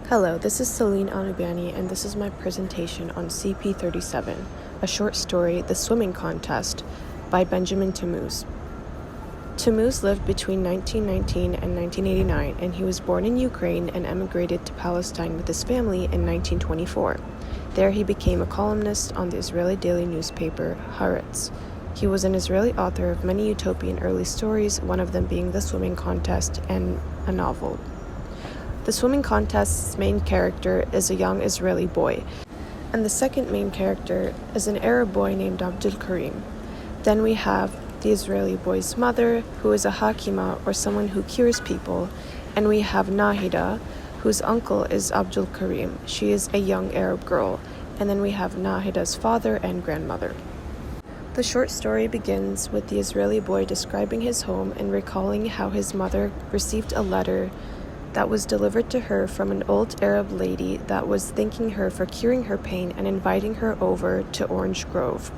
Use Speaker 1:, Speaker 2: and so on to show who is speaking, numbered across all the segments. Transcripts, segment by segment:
Speaker 1: Hello, this is Celine Al-Noubani, and this is my presentation on CP37, a short story, The Swimming Contest, by Benjamin Tammuz. Tammuz lived between 1919 and 1989, and he was born in Ukraine and emigrated to Palestine with his family in 1924. There he became a columnist on the Israeli daily newspaper Haaretz. He was an Israeli author of many utopian early stories, one of them being The Swimming Contest and a novel. The Swimming Contest's main character is a young Israeli boy, and the second main character is an Arab boy named Abdul Karim. Then we have the Israeli boy's mother, who is a hakima, or someone who cures people, and we have Nahida, whose uncle is Abdul Karim. She is a young Arab girl, and then we have Nahida's father and grandmother. The short story begins with the Israeli boy describing his home and recalling how his mother received a letter that was delivered to her from an old Arab lady that was thanking her for curing her pain and inviting her over to Orange Grove.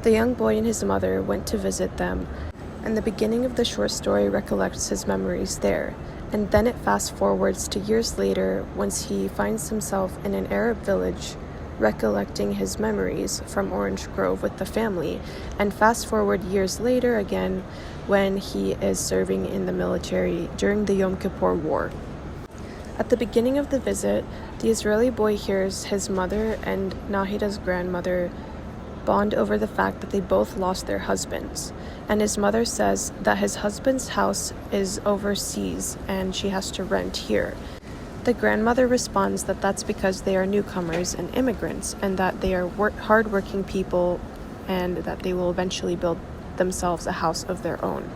Speaker 1: The young boy and his mother went to visit them, and the beginning of the short story recollects his memories there, and then it fast forwards to years later once he finds himself in an Arab village recollecting his memories from Orange Grove with the family, and fast forward years later again when he is serving in the military during the Yom Kippur War. At the beginning of the visit, the Israeli boy hears his mother and Nahida's grandmother bond over the fact that they both lost their husbands, and his mother says that his husband's house is overseas and she has to rent here. The grandmother responds that that's because they are newcomers and immigrants, and that they are hardworking people, and that they will eventually build themselves a house of their own.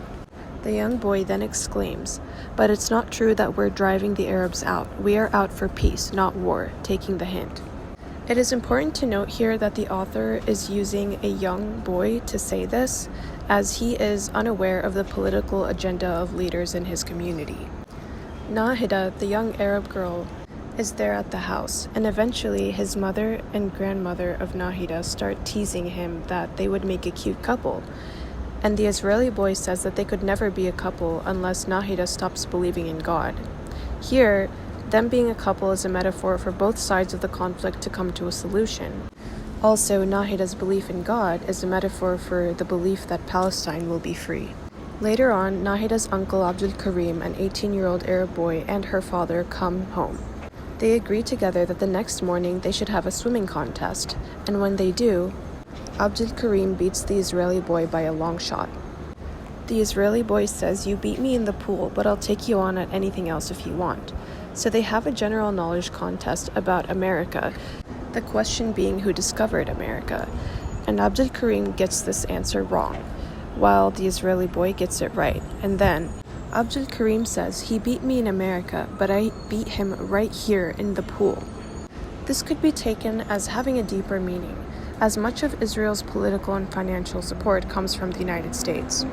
Speaker 1: The young boy then exclaims, "But it's not true that we're driving the Arabs out. We are out for peace, not war," taking the hint. It is important to note here that the author is using a young boy to say this, as he is unaware of the political agenda of leaders in his community. Nahida, the young Arab girl, is there at the house, and eventually his mother and grandmother of Nahida start teasing him that they would make a cute couple, and the Israeli boy says that they could never be a couple unless Nahida stops believing in God. Here, them being a couple is a metaphor for both sides of the conflict to come to a solution. Also, Nahida's belief in God is a metaphor for the belief that Palestine will be free. Later on, Nahida's uncle Abdul Karim, an 18-year-old Arab boy, and her father come home. They agree together that the next morning they should have a swimming contest, and when they do, Abdul Karim beats the Israeli boy by a long shot. The Israeli boy says, "You beat me in the pool, but I'll take you on at anything else if you want." So they have a general knowledge contest about America, the question being who discovered America, and Abdul Karim gets this answer wrong, while the Israeli boy gets it right. And then Abdul Karim says, "He beat me in America, but I beat him right here in the pool." This could be taken as having a deeper meaning, as much of Israel's political and financial support comes from the United States.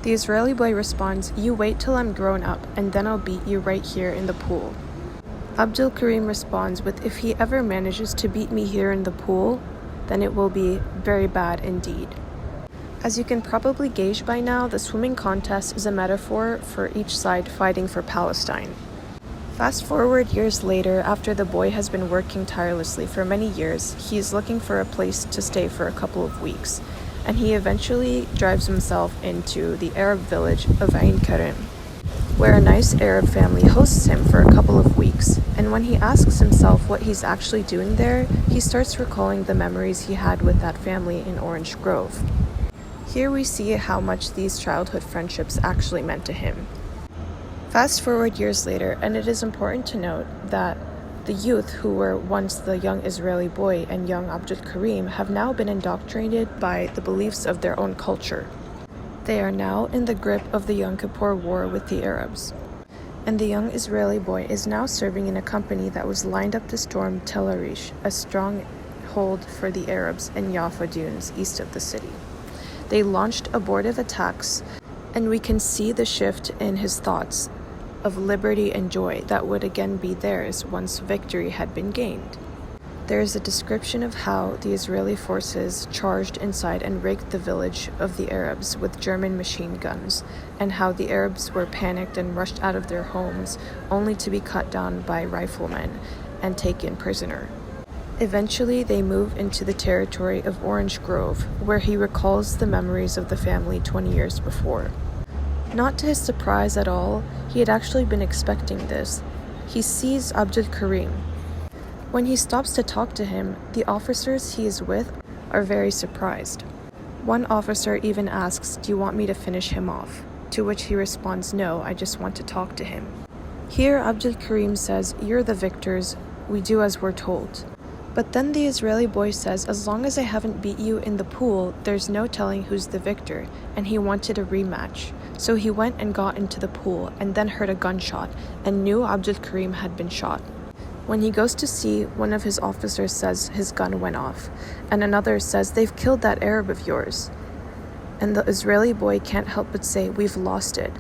Speaker 1: The Israeli boy responds, "You wait till I'm grown up, and then I'll beat you right here in the pool." Abdul Karim responds with, "If he ever manages to beat me here in the pool, then it will be very bad indeed." As you can probably gauge by now, the swimming contest is a metaphor for each side fighting for Palestine. Fast forward years later, after the boy has been working tirelessly for many years, he is looking for a place to stay for a couple of weeks, and he eventually drives himself into the Arab village of Ain Karim, where a nice Arab family hosts him for a couple of weeks, and when he asks himself what he's actually doing there, he starts recalling the memories he had with that family in Orange Grove. Here we see how much these childhood friendships actually meant to him. Fast forward years later, and it is important to note that the youth who were once the young Israeli boy and young Abdul Karim have now been indoctrinated by the beliefs of their own culture. They are now in the grip of the Yom Kippur War with the Arabs. And the young Israeli boy is now serving in a company that was lined up to storm Tel Arish, a stronghold for the Arabs in Jaffa Dunes east of the city. They launched abortive attacks, and we can see the shift in his thoughts of liberty and joy that would again be theirs once victory had been gained. There is a description of how the Israeli forces charged inside and raked the village of the Arabs with German machine guns, and how the Arabs were panicked and rushed out of their homes only to be cut down by riflemen and taken prisoner. Eventually, they move into the territory of Orange Grove, where he recalls the memories of the family 20 years before. Not to his surprise at all, he had actually been expecting this. He sees Abdul Karim. When he stops to talk to him, the officers he is with are very surprised. One officer even asks, "Do you want me to finish him off?" To which he responds, "No, I just want to talk to him." Here, Abdul Karim says, "You're the victors, we do as we're told." But then the Israeli boy says, "As long as I haven't beat you in the pool, there's no telling who's the victor," and he wanted a rematch. So he went and got into the pool and then heard a gunshot and knew Abdul Karim had been shot. When he goes to see, one of his officers says his gun went off, and another says, "They've killed that Arab of yours." And the Israeli boy can't help but say, "We've lost it."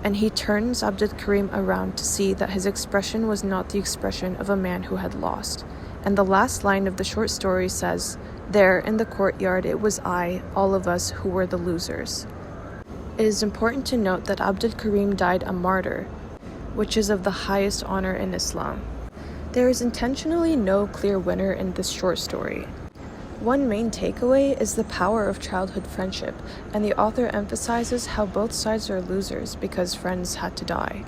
Speaker 1: And he turns Abdul Karim around to see that his expression was not the expression of a man who had lost. And the last line of the short story says, "There, in the courtyard, it was I, all of us, who were the losers." It is important to note that Abdul Karim died a martyr, which is of the highest honor in Islam. There is intentionally no clear winner in this short story. One main takeaway is the power of childhood friendship, and the author emphasizes how both sides are losers because friends had to die.